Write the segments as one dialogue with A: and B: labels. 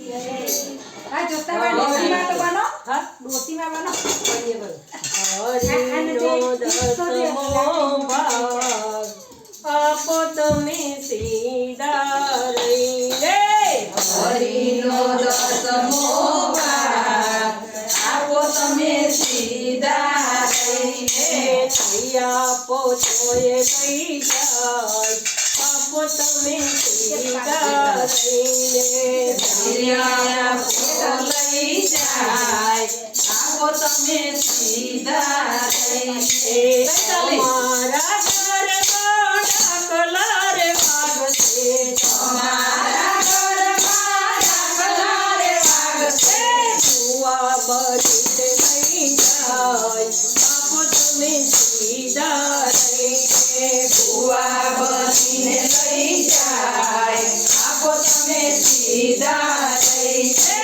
A: આ જોતા બા ડોસીમાં તો બનો હા ડોસીમાં બનો
B: હરિનો દસમો ભાગ આપો તમે સીધા રહીને
A: હરિનો દસમો ભાગ આપો તમે સીધા રહીને
B: આપો તોય લઈ જાય આપો તમે સીધા રહીને
A: આપો લઈ જાય આપો તમે સીધા રહીને
B: તમારા ઘરમાં ડાકલા રે વાગશે
A: તમારા ઘરમાં ડાકલા રે વાગશે
B: ભુવા બળીને લઈ જાય આપો તમે સીધા રહીને
A: ભુવા બનીને લઈ જાય આપો તમે સીધા રહીને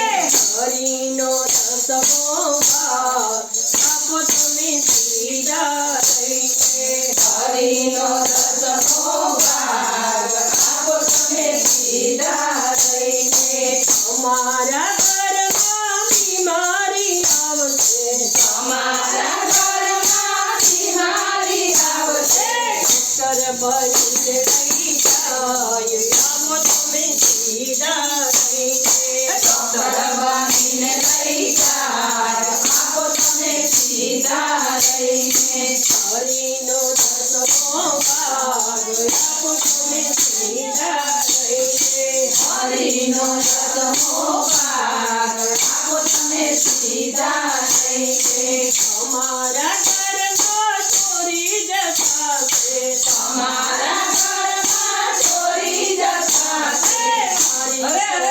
B: હરિનો દસમો ભાગ આપો તમે સીધા રહીને
A: હરિનો દસમો ભાગ આપો તમે સીધા રહીને
B: અમારા ઘરમાં બીમારી આવશે
A: તમારા ઘરમાં બીમારી આવશે
B: ડોક્ટર બનીને લઈ જાય આપો તમે સીધા રહીને
A: ડોક્ટર બનીને લઈ જાય આપો તમે સીધા રહીને
B: હરિનો દસમો ભાગ આપો તમે સીધા રહીને
A: હરિનો દસમો ભાગ આપો તમે સીધા રહીને
B: અમારા ઘરમાં ચોરી જતાશે
A: તમારા ઘરમાં ચોરી જતાશે
B: મારી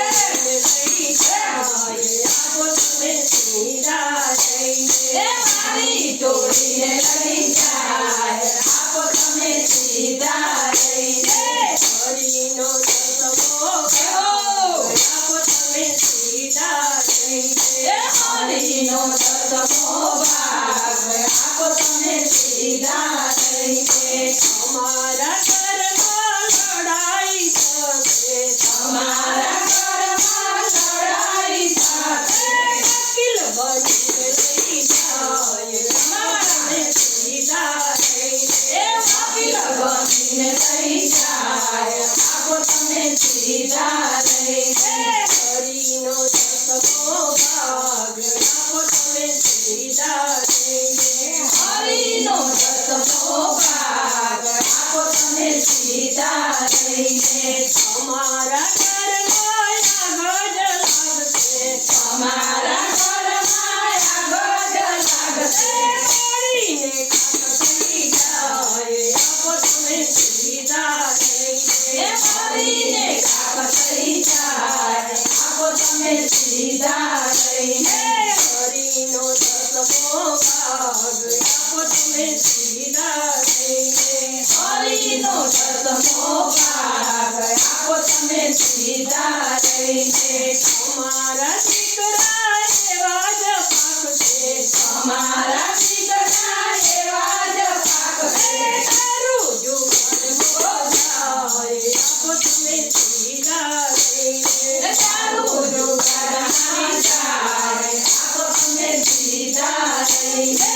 B: લઈ જાય આપો તમે સીધા રહીને
A: મારી ચોરીને લઈ જાય આપો તમે સીધા રહીને
B: હરિનો દસમો ભાગ આપો તમે સીધા રહીને
A: હરિનો દસમો ભાગ આપો તમે સીધા રહીને
B: અમારા ઘરમાં લડાઈ થશે
A: તમારા ઘરમાં લડાઈ થશે
B: વકીલ બનીને લઈ જાય આપો તમે સીધા રહીને
A: વકીલ બનીને લઈ જાય આપો તમે સીધા રહીને
B: હરિનો દસમો ભાગ આપો તમે સીધા રહીને
A: હરિનો દસમો ભાગ આપો તમે સીધા રહીને
B: અમારા ઘરમાં આગળ લાગશે
A: તમારા ઘરમાં આગળ લાગશે
B: મળીને ખાખરી જાય આપો તમે સીધા રહીને
A: મળીને કાપ થઈ જાય આપો તમે સીધા રહીને
B: હરિનો દસમો ભાગ આપો તમે સીધા રહીને
A: હરિનો દસમો ભાગ આપો તમે સીધા રહીને
B: અમારા દીકરા એવા જ પાકશે
A: તમારા દીકરા એવા જ પાકશે
B: તારું જુવાન જાય આપો તમે સીધા રહીને
A: તારું જુગારમાં જાય આપો તમે સીધા રહીને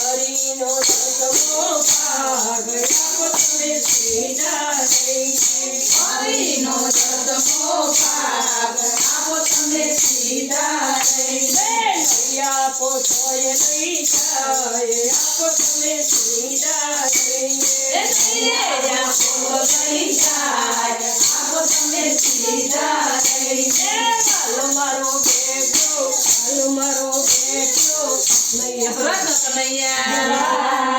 B: હરિનો દસમો ભાગ આપો તમે સીધા રહીને
A: હરિનો દસમો ભાગ આપો તમે સીધા રહીને
B: આપો તોય લઈ જાય આપો તમે સીધા રહીને
A: આપો લઈ જાય આપો તમે સીધા રહીને
B: હાલો મારો બેટો નૈયા
A: કનૈયા